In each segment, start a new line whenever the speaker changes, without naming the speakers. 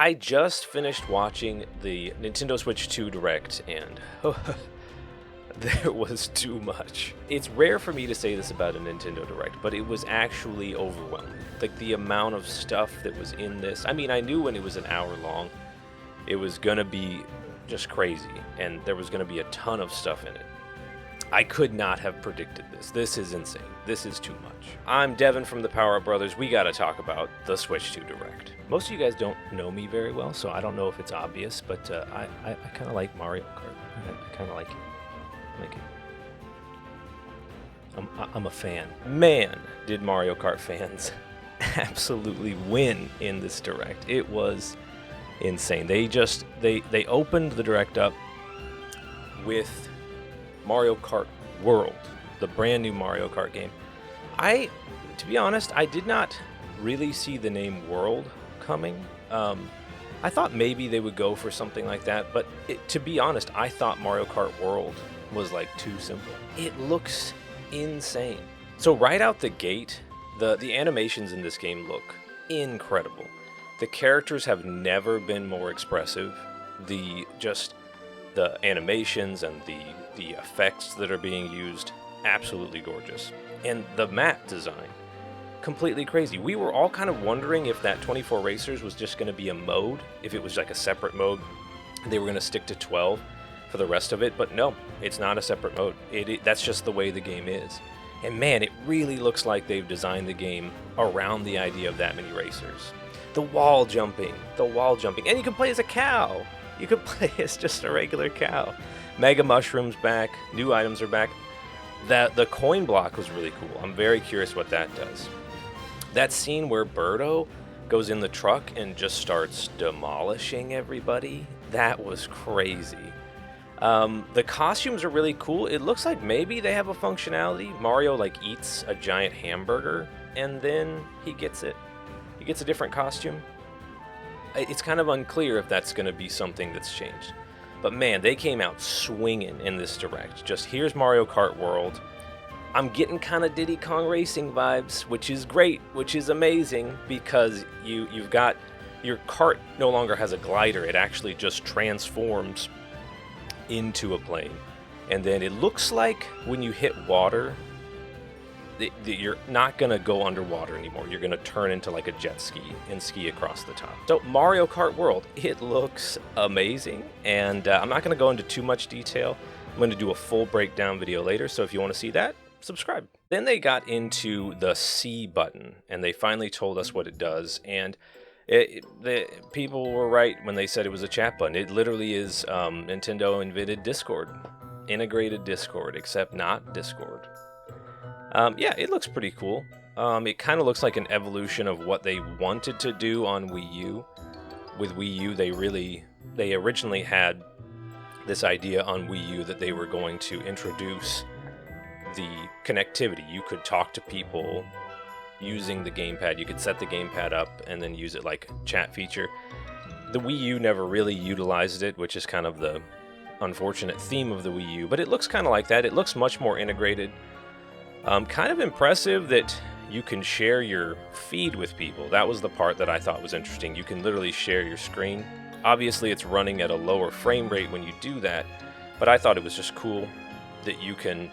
I just finished watching the Nintendo Switch 2 Direct, and there was too much. It's rare for me to say this about a Nintendo Direct, but it was actually overwhelming. Like, the amount of stuff that was in this. I mean, I knew when it was an hour long, it was gonna be just crazy, and there was gonna be a ton of stuff in it. I could not have predicted this. This is insane. This is too much. I'm Devon from the Power Up Brothers. We gotta talk about the Switch 2 Direct. Most of you guys don't know me very well, so I don't know if it's obvious, but I kind of like Mario Kart. I kind of like it. I'm a fan. Man, did Mario Kart fans absolutely win in this Direct. It was insane. They opened the Direct up with Mario Kart World, the brand new Mario Kart game. To be honest, I did not really see the name World coming. I thought maybe they would go for something like that, but to be honest, I thought Mario Kart World was like too simple. It looks insane. So right out the gate, the animations in this game look incredible. The characters have never been more expressive. The animations and the effects that are being used, absolutely gorgeous. And the map design, completely crazy. We were all kind of wondering if that 24 Racers was just going to be a mode, if it was like a separate mode. They were going to stick to 12 for the rest of it, but no, it's not a separate mode. That's just the way the game is. And man, it really looks like they've designed the game around the idea of that many racers. The wall jumping, and you can play as a cow. You could play as just a regular cow. Mega Mushrooms back, new items are back. The coin block was really cool. I'm very curious what that does. That scene where Birdo goes in the truck and just starts demolishing everybody, that was crazy. The costumes are really cool. It looks like maybe they have a functionality. Mario like eats a giant hamburger and then he gets it. He gets a different costume. It's kind of unclear if that's going to be something that's changed. But man, they came out swinging in this Direct. Just here's Mario Kart World. I'm getting kind of Diddy Kong Racing vibes, which is great, which is amazing, because you've got your cart no longer has a glider. It actually just transforms into a plane. And then it looks like when you hit water, you're not going to go underwater anymore. You're going to turn into like a jet ski and ski across the top. So Mario Kart World, it looks amazing. And I'm not going to go into too much detail. I'm going to do a full breakdown video later. So if you want to see that, subscribe. Then they got into the C button and they finally told us what it does. And the people were right when they said it was a chat button. It literally is Nintendo invented Discord. Integrated Discord, except not Discord. Yeah, it looks pretty cool. It kind of looks like an evolution of what they wanted to do on Wii U. With Wii U, they originally had this idea on Wii U that they were going to introduce the connectivity. You could talk to people using the gamepad. You could set the gamepad up and then use it like a chat feature. The Wii U never really utilized it, which is kind of the unfortunate theme of the Wii U, but it looks kind of like that. It looks much more integrated. Kind of impressive that you can share your feed with people. That was the part that I thought was interesting. You can literally share your screen. Obviously, it's running at a lower frame rate when you do that, but I thought it was just cool that you can,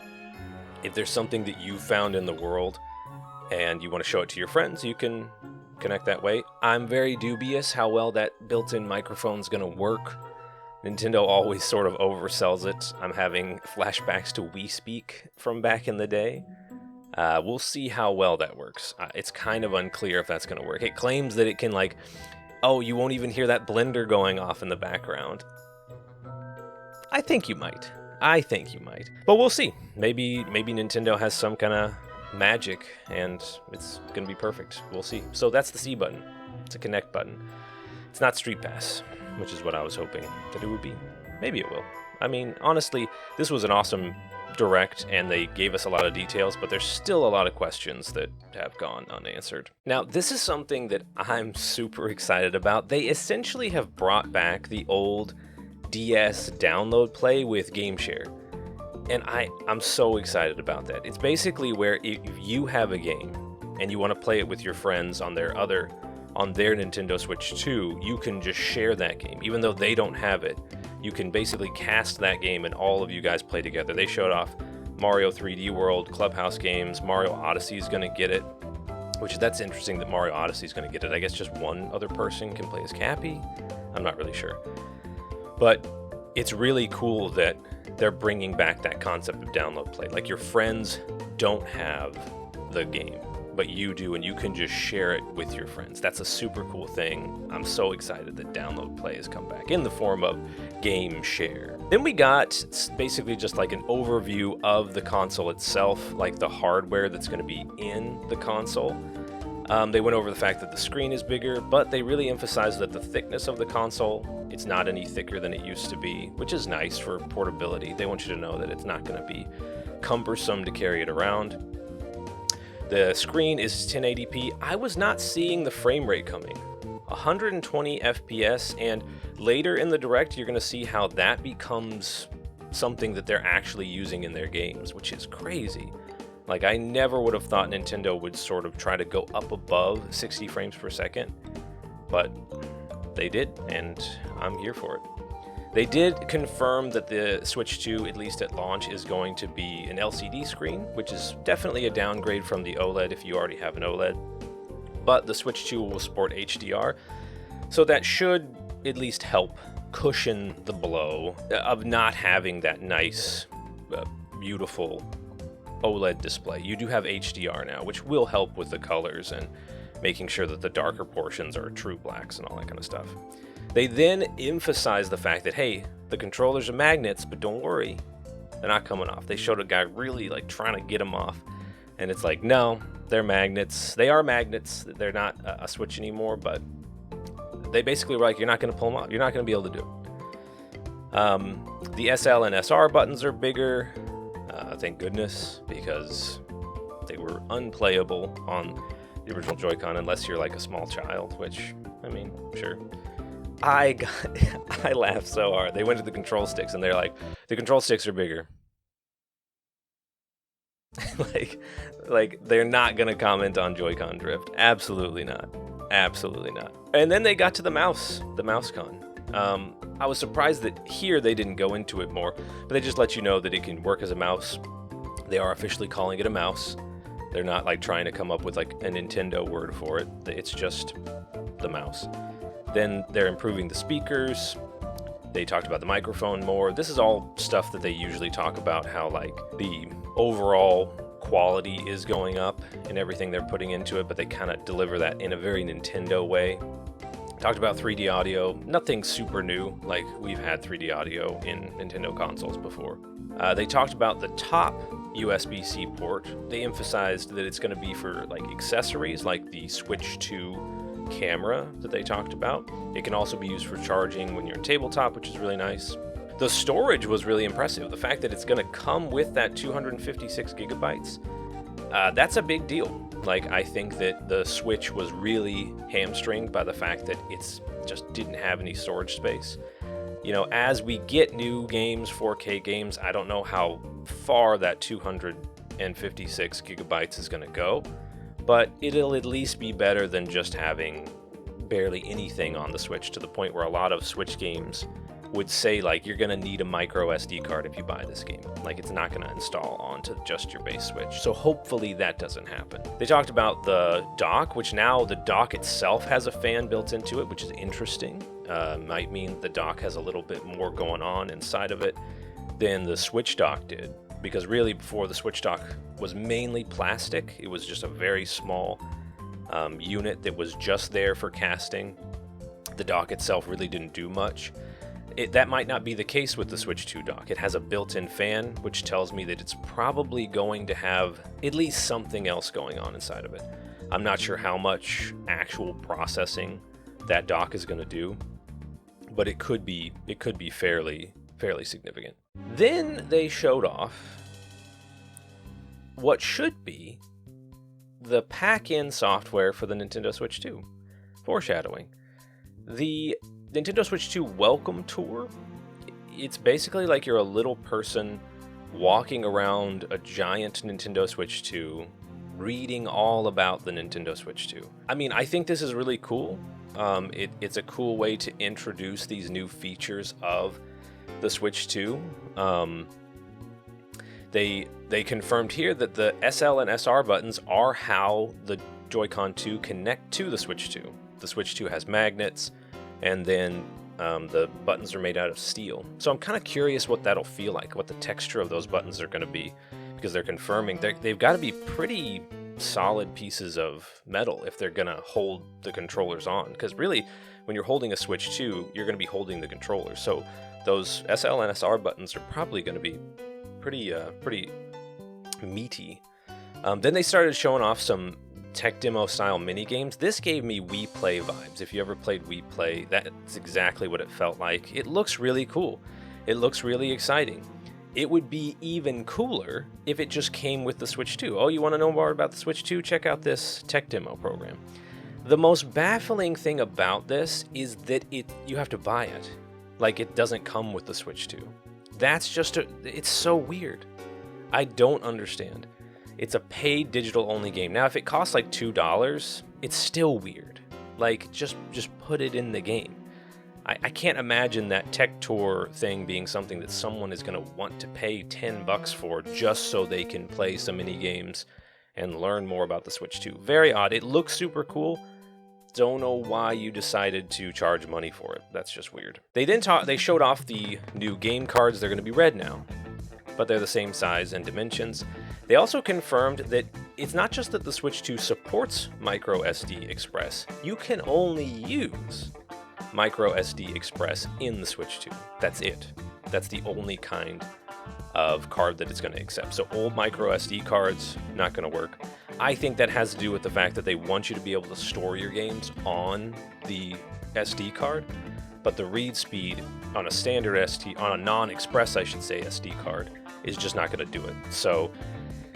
if there's something that you found in the world and you want to show it to your friends, you can connect that way. I'm very dubious how well that built-in microphone is going to work. Nintendo always sort of oversells it. I'm having flashbacks to Wii Speak from back in the day. We'll see how well that works. It's kind of unclear if that's going to work. It claims that it can, like, oh, you won't even hear that blender going off in the background. I think you might. But we'll see. Maybe Nintendo has some kind of magic and it's going to be perfect. We'll see. So that's the C button. It's a connect button. It's not Street Pass, which is what I was hoping that it would be. Maybe it will. I mean, honestly, this was an awesome Direct, and they gave us a lot of details, but there's still a lot of questions that have gone unanswered. Now, this is something that I'm super excited about. They essentially have brought back the old DS download play with GameShare, and I'm so excited about that. It's basically where if you have a game and you want to play it with your friends on their other on their Nintendo Switch 2, you can just share that game. Even though they don't have it, you can basically cast that game and all of you guys play together. They showed off Mario 3D World, Clubhouse games, Mario Odyssey is going to get it, which that's interesting that Mario Odyssey is going to get it. I guess just one other person can play as Cappy. I'm not really sure. But it's really cool that they're bringing back that concept of download play. Like, your friends don't have the game, but you do, and you can just share it with your friends. That's a super cool thing. I'm so excited that download play has come back in the form of game share. Then we got basically just like an overview of the console itself, like the hardware that's going to be in the console. They went over the fact that the screen is bigger, but they really emphasized that the thickness of the console, it's not any thicker than it used to be, which is nice for portability. They want you to know that it's not going to be cumbersome to carry it around. The screen is 1080p. I was not seeing the frame rate coming. 120 FPS, and later in the Direct, you're going to see how that becomes something that they're actually using in their games, which is crazy. Like, I never would have thought Nintendo would sort of try to go up above 60 frames per second, but they did, and I'm here for it. They did confirm that the Switch 2, at least at launch, is going to be an LCD screen, which is definitely a downgrade from the OLED if you already have an OLED. But the Switch 2 will support HDR, so that should at least help cushion the blow of not having that nice, beautiful OLED display. You do have HDR now, which will help with the colors and making sure that the darker portions are true blacks and all that kind of stuff. They then emphasize the fact that, hey, the controllers are magnets, but don't worry, they're not coming off. They showed a guy really like trying to get them off, and it's like, no, they're magnets. They are magnets. They're not a Switch anymore, but they basically were like, you're not going to pull them off. You're not going to be able to do it. The SL and SR buttons are bigger. Thank goodness, because they were unplayable on the original Joy-Con unless you're like a small child, which, I mean, sure. I laughed so hard. They went to the control sticks and they're like, the control sticks are bigger. like they're not gonna comment on Joy-Con drift. Absolutely not. Absolutely not. And then they got to the mouse-con. I was surprised that here they didn't go into it more, but they just let you know that it can work as a mouse. They are officially calling it a mouse. They're not like trying to come up with like a Nintendo word for it. It's just the mouse. Then they're improving the speakers. They talked about the microphone more. This is all stuff that they usually talk about, how like the overall quality is going up and everything they're putting into it, but they kind of deliver that in a very Nintendo way. Talked about 3D audio, nothing super new, like we've had 3D audio in Nintendo consoles before. They talked about the top USB-C port. They emphasized that it's going to be for like accessories, like the Switch 2 camera that they talked about. It can also be used for charging when you're in tabletop, which is really nice. The storage was really impressive. The fact that it's going to come with that 256 gigabytes, that's a big deal. Like, I think that the Switch was really hamstringed by the fact that it's just didn't have any storage space. You know, as we get new games, 4K games, I don't know how far that 256 gigabytes is going to go, but it'll at least be better than just having barely anything on the Switch, to the point where a lot of Switch games would say, like, you're going to need a micro SD card if you buy this game. Like, it's not going to install onto just your base Switch. So hopefully that doesn't happen. They talked about the dock, which now the dock itself has a fan built into it, which is interesting. Might mean the dock has a little bit more going on inside of it than the Switch dock did. Because really, before, the Switch dock was mainly plastic. It was just a very small unit that was just there for casting. The dock itself really didn't do much. That might not be the case with the Switch 2 dock. It has a built-in fan, which tells me that it's probably going to have at least something else going on inside of it. I'm not sure how much actual processing that dock is going to do, but it could be fairly significant. Then they showed off what should be the pack-in software for the Nintendo Switch 2. Foreshadowing. The Nintendo Switch 2 Welcome Tour, it's basically like you're a little person walking around a giant Nintendo Switch 2, reading all about the Nintendo Switch 2. I mean, I think this is really cool. It's a cool way to introduce these new features of the Switch 2. They confirmed here that the SL and SR buttons are how the Joy-Con 2 connect to the Switch 2. The Switch 2 has magnets, and then the buttons are made out of steel. So I'm kind of curious what that'll feel like, what the texture of those buttons are going to be, because they're confirming they've got to be pretty solid pieces of metal if they're going to hold the controllers on. Because really, when you're holding a Switch 2, you're going to be holding the controller. So those SL and SR buttons are probably going to be pretty meaty. Then they started showing off some tech demo style mini games. This gave me Wii Play vibes. If you ever played Wii Play, that's exactly what it felt like. It looks really cool. It looks really exciting. It would be even cooler if it just came with the Switch 2. Oh, you want to know more about the Switch 2? Check out this tech demo program. The most baffling thing about this is that you have to buy it. Like, it doesn't come with the Switch 2. That's just it's so weird. I don't understand. It's a paid digital only game. Now, if it costs like $2, it's still weird. Like, just put it in the game. I can't imagine that Tech Tour thing being something that someone is going to want to pay $10 for just so they can play some mini games and learn more about the Switch 2. Very odd. It looks super cool. Don't know why you decided to charge money for it. That's just weird. They showed off the new game cards. They're going to be red now, but they're the same size and dimensions. They also confirmed that it's not just that the Switch 2 supports micro SD Express. You can only use micro SD Express in the Switch 2. That's it. That's the only kind of card that it's going to accept. So old micro SD cards, not going to work. I think that has to do with the fact that they want you to be able to store your games on the SD card, but the read speed on a standard on a non-Express, I should say, SD card is just not going to do it. So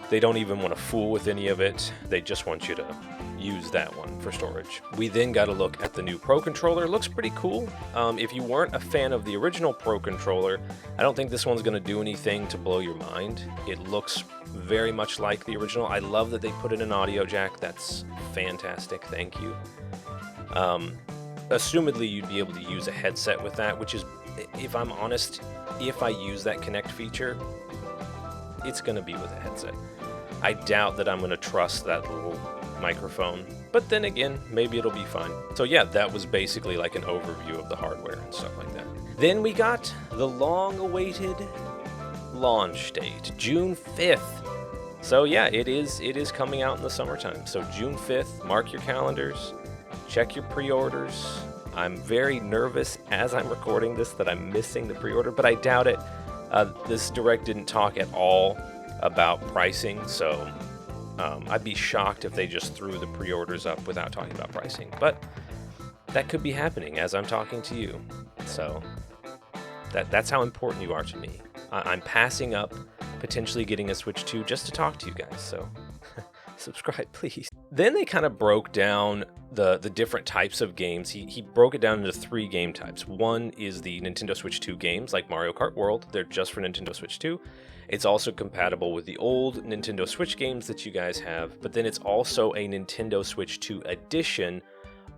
they don't even want to fool with any of it. They just want you to use that one for storage. We then got a look at the new Pro Controller. It looks pretty cool. If you weren't a fan of the original Pro Controller, I don't think this one's going to do anything to blow your mind. It looks very much like the original. I love that they put in an audio jack. That's fantastic. Thank you. Assumedly, you'd be able to use a headset with that, which is, if I'm honest, if I use that Connect feature, it's going to be with a headset. I doubt that I'm going to trust that little microphone, but then again, maybe it'll be fine. So yeah, that was basically like an overview of the hardware and stuff like that. Then we got the long-awaited launch date, June 5th. So yeah, it is coming out in the summertime. So June 5th, mark your calendars, check your pre-orders. I'm very nervous as I'm recording this that I'm missing the pre-order, but I doubt it. This Direct didn't talk at all about pricing, so I'd be shocked if they just threw the pre-orders up without talking about pricing. But that could be happening as I'm talking to you. So that's how important you are to me. I'm passing up potentially getting a Switch 2 just to talk to you guys, so subscribe, please. Then they kind of broke down the different types of games. He broke it down into 3 game types. One is the Nintendo Switch 2 games, like Mario Kart World. They're just for Nintendo Switch 2. It's also compatible with the old Nintendo Switch games that you guys have, but then it's also a Nintendo Switch 2 edition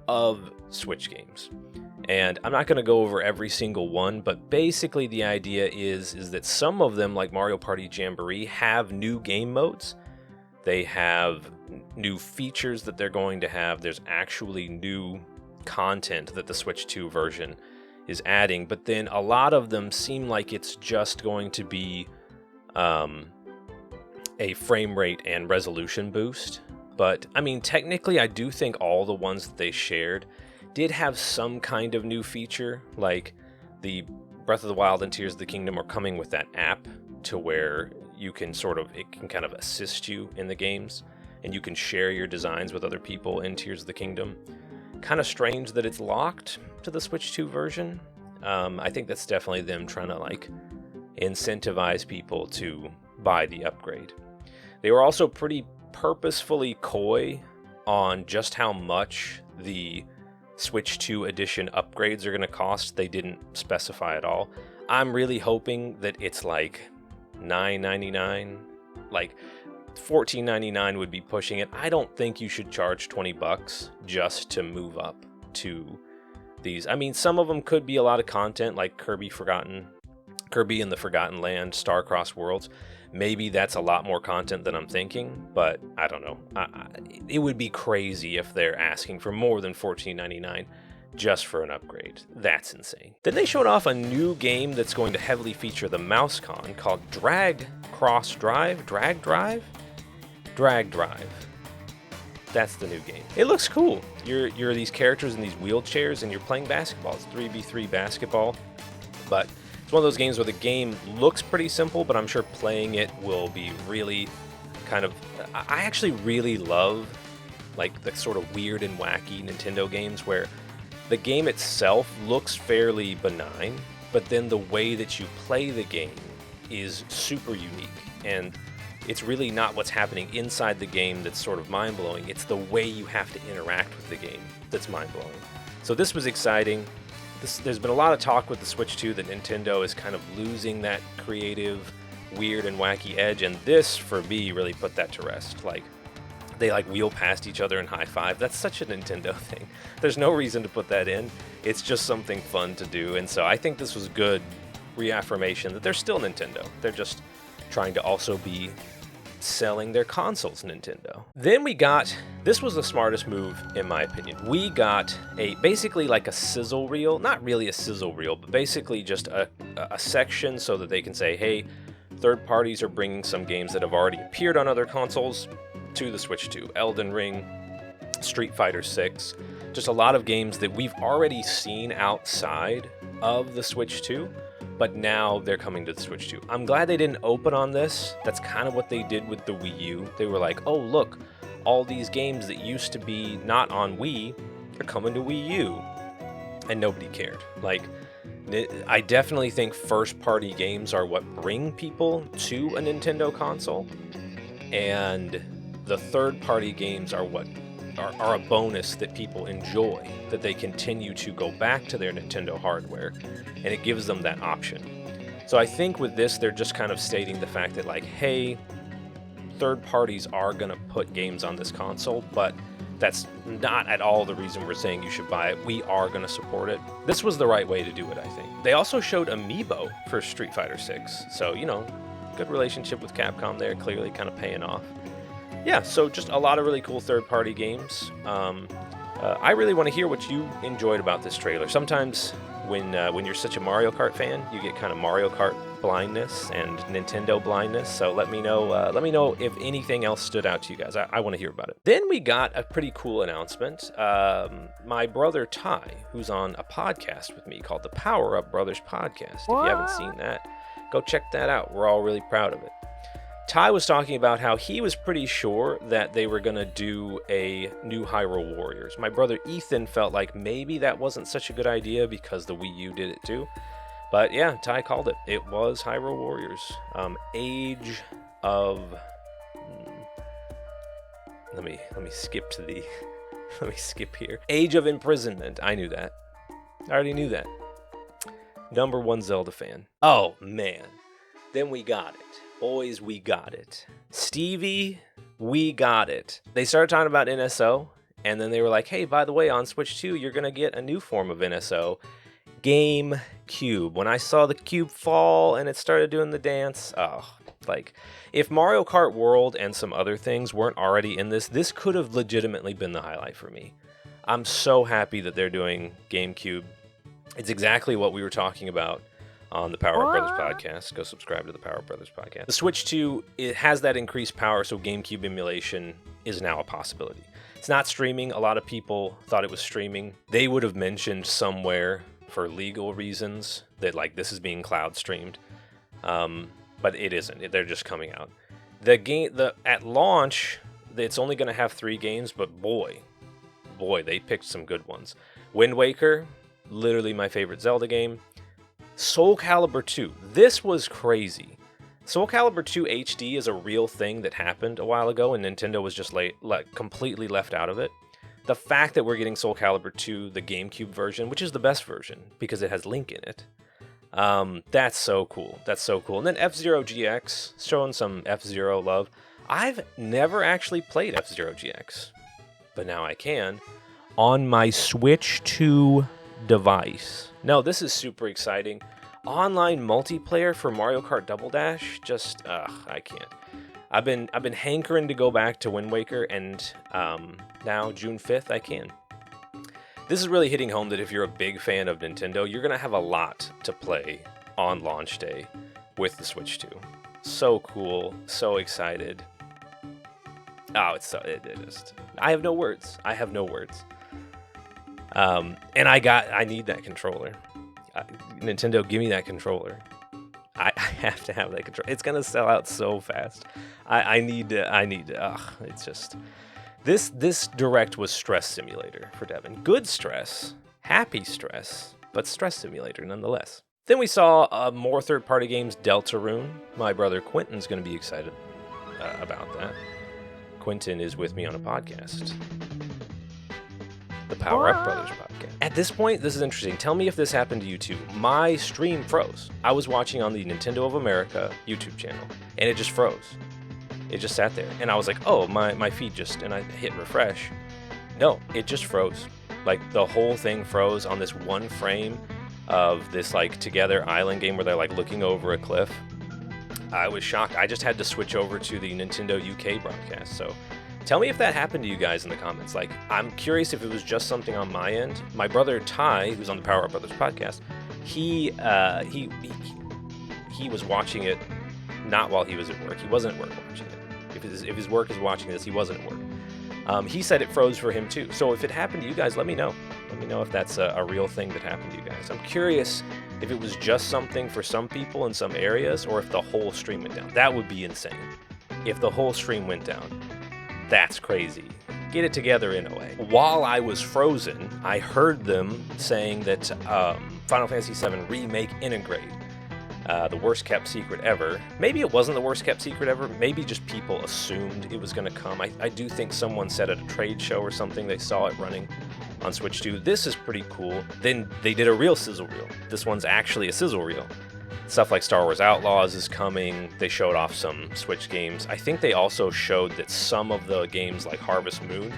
of Switch games. And I'm not going to go over every single one, but basically the idea is that some of them, like Mario Party Jamboree, have new game modes. They have new features that they're going to have. There's actually new content that the Switch 2 version is adding, but then a lot of them seem like it's just going to be a frame rate and resolution boost. But I mean, technically, I do think all the ones that they shared did have some kind of new feature, like the Breath of the Wild and Tears of the Kingdom are coming with that app to where you can it can kind of assist you in the games, and you can share your designs with other people in Tears of the Kingdom. Kind of strange that it's locked to the Switch 2 version. I think that's definitely them trying to like incentivize people to buy the upgrade. They were also pretty purposefully coy on just how much the Switch 2 edition upgrades are going to cost. They didn't specify at all. I'm really hoping that it's like $9.99. Like, $14.99 would be pushing it. I don't think you should charge $20 just to move up to these. I mean, some of them could be a lot of content, like Kirby and the Forgotten Land, Star-Crossed Worlds. Maybe that's a lot more content than I'm thinking, but I don't know. It would be crazy if they're asking for more than $14.99 just for an upgrade. That's insane. Then they showed off a new game that's going to heavily feature the mouse con called Drag Drive. That's the new game. It looks cool. You're these characters in these wheelchairs and you're playing basketball. It's 3v3 basketball, but it's one of those games where the game looks pretty simple, but I'm sure playing it will be really kind of... I actually really love like the sort of weird and wacky Nintendo games where the game itself looks fairly benign, but then the way that you play the game is super unique. And it's really not what's happening inside the game that's sort of mind-blowing. It's the way you have to interact with the game that's mind-blowing. So this was exciting. There's been a lot of talk with the Switch 2 that Nintendo is kind of losing that creative, weird, and wacky edge, and this, for me, really put that to rest. Like, they like wheel past each other and high five. That's such a Nintendo thing. There's no reason to put that in. It's just something fun to do, and so I think this was good reaffirmation that they're still Nintendo. They're just trying to also be selling their consoles Nintendo. Then we got, this was the smartest move in my opinion. We got basically like a sizzle reel, not really a sizzle reel, but basically just a section so that they can say, hey, third parties are bringing some games that have already appeared on other consoles to the Switch 2. Elden Ring, Street Fighter 6, just a lot of games that we've already seen outside of the Switch 2, but now they're coming to the Switch 2. I'm glad they didn't open on this. That's kind of what they did with the Wii U. They were like, oh, look, all these games that used to be not on Wii are coming to Wii U. And nobody cared. Like, I definitely think first-party games are what bring people to a Nintendo console. And the third-party games are what are a bonus that people enjoy, that they continue to go back to their Nintendo hardware, and it gives them that option. So I think with this, they're just kind of stating the fact that, like, hey, third parties are going to put games on this console, but that's not at all the reason we're saying you should buy it. We are going to support it. This was the right way to do it, I think. They also showed Amiibo for Street Fighter 6, so, you know, good relationship with Capcom there, clearly kind of paying off. Yeah, so just a lot of really cool third-party games. I really want to hear what you enjoyed about this trailer. Sometimes when you're such a Mario Kart fan, you get kind of Mario Kart blindness and Nintendo blindness. So let me know if anything else stood out to you guys. I want to hear about it. Then we got a pretty cool announcement. My brother Ty, who's on a podcast with me called the Power Up Brothers Podcast. If you haven't seen that, go check that out. We're all really proud of it. Ty was talking about how he was pretty sure that they were going to do a new Hyrule Warriors. My brother Ethan felt like maybe that wasn't such a good idea because the Wii U did it too. But yeah, Ty called it. It was Hyrule Warriors. Age of... Let me skip to the... Let me skip here. Age of Imprisonment. I knew that. I already knew that. Number one Zelda fan. Oh, man. Then we got it. Boys, we got it. Stevie, we got it. They started talking about NSO, and then they were like, hey, by the way, on Switch 2, you're going to get a new form of NSO, GameCube. When I saw the cube fall and it started doing the dance, like, if Mario Kart World and some other things weren't already in this, this could have legitimately been the highlight for me. I'm so happy that they're doing GameCube. It's exactly what we were talking about on the Power Up Brothers podcast. Go subscribe to the Power Up Brothers podcast. The Switch 2, it has that increased power, so GameCube emulation is now a possibility. It's not streaming. A lot of people thought it was streaming. They would have mentioned somewhere for legal reasons that, like, this is being cloud streamed, but it isn't. They're just coming out. At launch, it's only going to have 3 games, but boy, they picked some good ones. Wind Waker, literally my favorite Zelda game. Soul Calibur 2. This was crazy. Soul Calibur 2 HD is a real thing that happened a while ago, and Nintendo was just completely left out of it. The fact that we're getting Soul Calibur 2, the GameCube version, which is the best version because it has Link in it, that's so cool. That's so cool. And then F-Zero GX, showing some F-Zero love. I've never actually played F-Zero GX, but now I can on my Switch 2 device. No, this is super exciting. Online multiplayer for Mario Kart Double Dash, just, I can't. I've been hankering to go back to Wind Waker, and now June 5th I can. This is really hitting home that if you're a big fan of Nintendo, you're gonna have a lot to play on launch day with the Switch 2. So cool, so excited. Oh, it just, I have no words. I have no words. And I need that controller. Nintendo, give me that controller. I have to have that controller. It's gonna sell out so fast. I need to, it's just, this Direct was stress simulator for Devon. Good stress, happy stress, but stress simulator nonetheless. Then we saw more third-party games, Deltarune. My brother Quentin's gonna be excited about that. Quentin is with me on a podcast, the Power Up Brothers podcast. At this point, this is interesting. Tell me if this happened to you too. My stream froze. I was watching on the Nintendo of America YouTube channel, and it just froze. It just sat there, and I was like, oh, my feed just, and I hit refresh. No, it just froze. Like, the whole thing froze on this one frame of this, like, Together Island game where they're, like, looking over a cliff. I was shocked. I just had to switch over to the Nintendo UK broadcast, so tell me if that happened to you guys in the comments. Like, I'm curious if it was just something on my end. My brother Ty, who's on the Power Up Brothers podcast, he was watching it not while he was at work. He wasn't at work watching it. If his work is watching this, he wasn't at work. He said it froze for him too. So if it happened to you guys, let me know. Let me know if that's a real thing that happened to you guys. I'm curious if it was just something for some people in some areas, or if the whole stream went down. That would be insane. If the whole stream went down, that's crazy. Get it together in a way. While I was frozen, I heard them saying that Final Fantasy VII Remake Integrate, the worst kept secret ever. Maybe it wasn't the worst kept secret ever. Maybe just people assumed it was going to come. I do think someone said at a trade show or something they saw it running on Switch 2. This is pretty cool. Then they did a real sizzle reel. This one's actually a sizzle reel. Stuff like Star Wars Outlaws is coming. They showed off some Switch games. I think they also showed that some of the games like Harvest Moon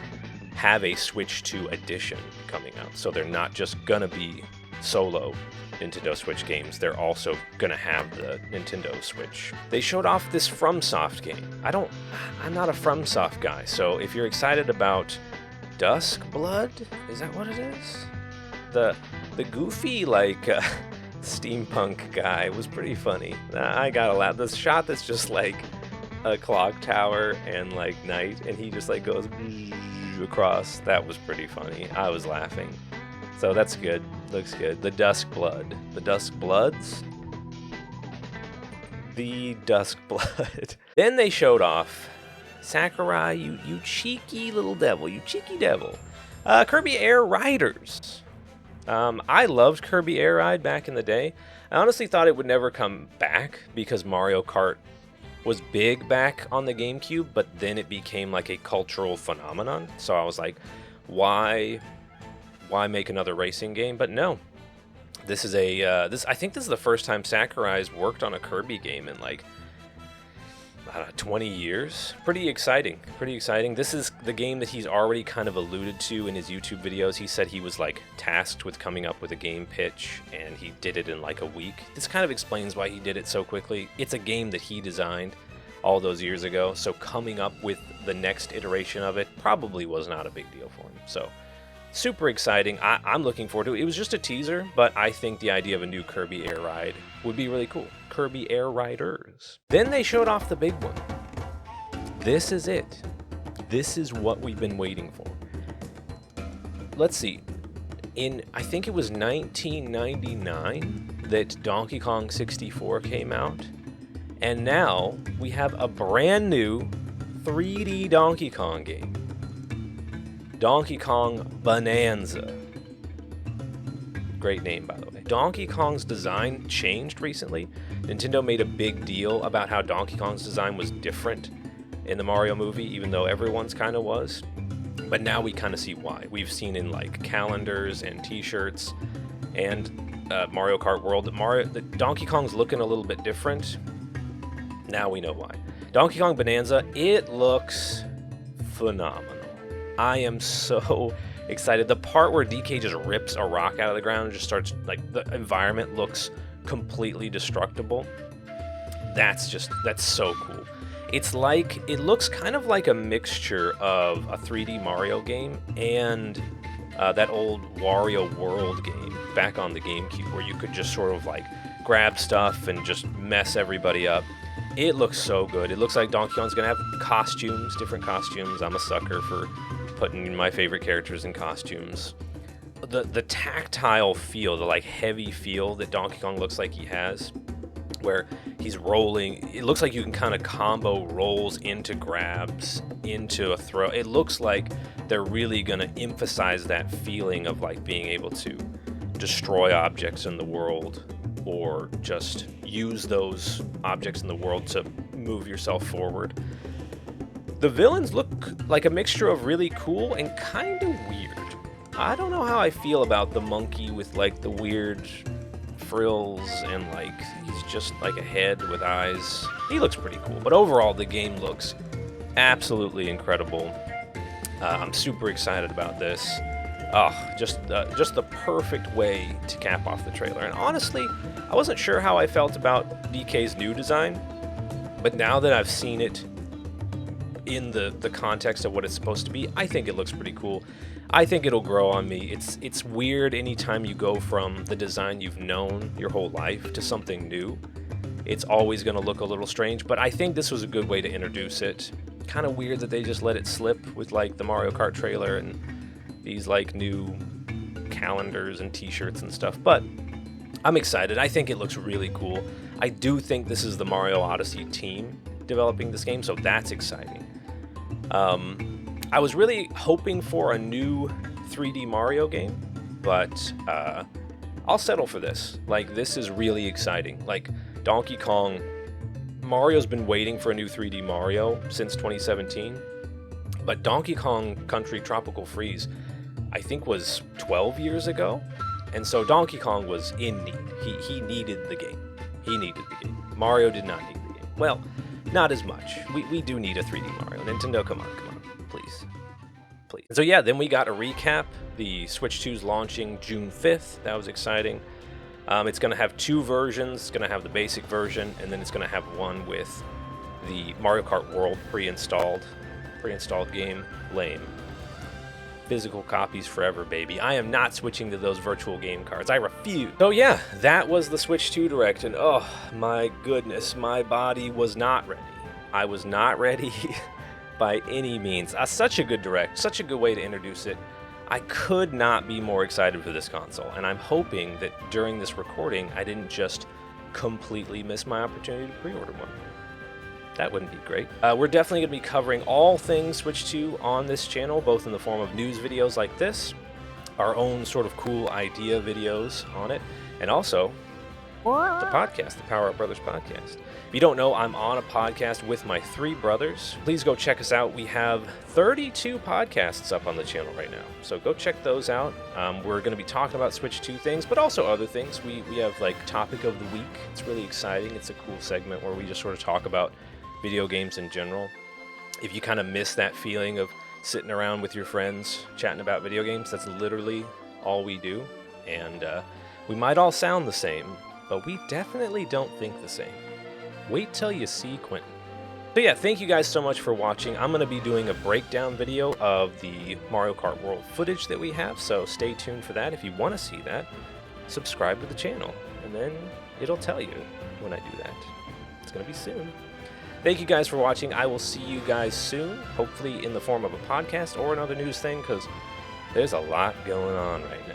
have a Switch 2 edition coming out. So they're not just gonna be solo Nintendo Switch games. They're also gonna have the Nintendo Switch. They showed off this FromSoft game. I'm not a FromSoft guy, so if you're excited about Dusk Blood, is that what it is? The goofy, like, steampunk guy was pretty funny. I got a laugh. The shot that's just like a clock tower and like night, and he just like goes across, that was pretty funny. I was laughing. So that's good. Looks good. The Dusk Blood. The Dusk Bloods? The Dusk Blood. Then they showed off Sakurai, you cheeky little devil. You cheeky devil. Kirby Air Riders. I loved Kirby Air Ride back in the day. I honestly thought it would never come back because Mario Kart was big back on the GameCube, but then it became like a cultural phenomenon. So I was like, why make another racing game? But no, this is I think this is the first time Sakurai's worked on a Kirby game in like, I don't know, 20 years. Pretty exciting. This is the game that he's already kind of alluded to in his YouTube videos. He said he was like tasked with coming up with a game pitch, and he did it in like a week. This kind of explains why he did it so quickly. It's a game that he designed all those years ago, so coming up with the next iteration of it probably was not a big deal for him. So super exciting. I'm looking forward to it. It was just a teaser, but I think the idea of a new Kirby Air Ride would be really cool. Kirby Air Riders. Then they showed off the big one. This is it. This is what we've been waiting for. Let's see. I think it was 1999 that Donkey Kong 64 came out. And now we have a brand new 3D Donkey Kong game. Donkey Kong Bonanza. Great name, by the way. Donkey Kong's design changed recently. Nintendo made a big deal about how Donkey Kong's design was different in the Mario movie, even though everyone's kind of was. But now we kind of see why. We've seen in like calendars and t-shirts and Mario Kart World that Donkey Kong's looking a little bit different. Now we know why. Donkey Kong Bonanza, it looks phenomenal. I am so excited. The part where DK just rips a rock out of the ground and just starts, like, the environment looks completely destructible. That's so cool. It's like, it looks kind of like a mixture of a 3D Mario game and that old Wario World game back on the GameCube, where you could just sort of like grab stuff and just mess everybody up. It looks so good. It looks like Donkey Kong's gonna have costumes, different costumes. I'm a sucker for putting my favorite characters in costumes. The tactile feel, the like heavy feel that Donkey Kong looks like he has, where he's rolling, it looks like you can kind of combo rolls into grabs, into a throw. It looks like they're really gonna emphasize that feeling of like being able to destroy objects in the world, or just use those objects in the world to move yourself forward. The villains look like a mixture of really cool and kind of weird. I don't know how I feel about the monkey with like the weird frills and like he's just like a head with eyes. He looks pretty cool, but overall the game looks absolutely incredible. I'm super excited about this. Oh, just the perfect way to cap off the trailer. And honestly, I wasn't sure how I felt about DK's new design, but now that I've seen it in the context of what it's supposed to be, I think it looks pretty cool. I think it'll grow on me. It's weird anytime you go from the design you've known your whole life to something new. It's always going to look a little strange, but I think this was a good way to introduce it. Kind of weird that they just let it slip with like the Mario Kart trailer and these like new calendars and t-shirts and stuff, but I'm excited. I think it looks really cool. I do think this is the Mario Odyssey team developing this game, so that's exciting. I was really hoping for a new 3D Mario game, but I'll settle for this. Like, this is really exciting. Like, Donkey Kong, Mario's been waiting for a new 3D Mario since 2017, but Donkey Kong Country Tropical Freeze, I think, was 12 years ago, and so Donkey Kong was in need. He needed the game. He needed the game. Mario did not need the game. Well, not as much. We do need a 3D Mario. Nintendo, come on, please. So yeah, then we got a recap. The Switch 2's launching June 5th. That was exciting. It's going to have two versions. It's going to have the basic version, and then it's going to have one with the Mario Kart World pre-installed game. Lame. Physical copies forever, baby. I am not switching to those virtual game cards. I refuse. So yeah, that was the Switch 2 Direct, and oh my goodness, my body was not ready. I was not ready by any means. Such a good Direct, such a good way to introduce it. I could not be more excited for this console, and I'm hoping that during this recording, I didn't just completely miss my opportunity to pre-order one. That wouldn't be great. We're definitely going to be covering all things Switch 2 on this channel, both in the form of news videos like this, our own sort of cool idea videos on it, and also the podcast, the Power Up Brothers podcast. If you don't know, I'm on a podcast with my three brothers. Please go check us out. We have 32 podcasts up on the channel right now, so go check those out. We're going to be talking about Switch 2 things, but also other things. We have like Topic of the Week. It's really exciting. It's a cool segment where we just sort of talk about video games in general. If you kind of miss that feeling of sitting around with your friends chatting about video games, that's literally all we do. And we might all sound the same, but we definitely don't think the same. Wait till you see Quentin. So yeah, thank you guys so much for watching. I'm going to be doing a breakdown video of the Mario Kart World footage that we have, so stay tuned for that. If you want to see that, subscribe to the channel, and then it'll tell you when I do that. It's going to be soon. Thank you guys for watching. I will see you guys soon, hopefully in the form of a podcast or another news thing, because there's a lot going on right now.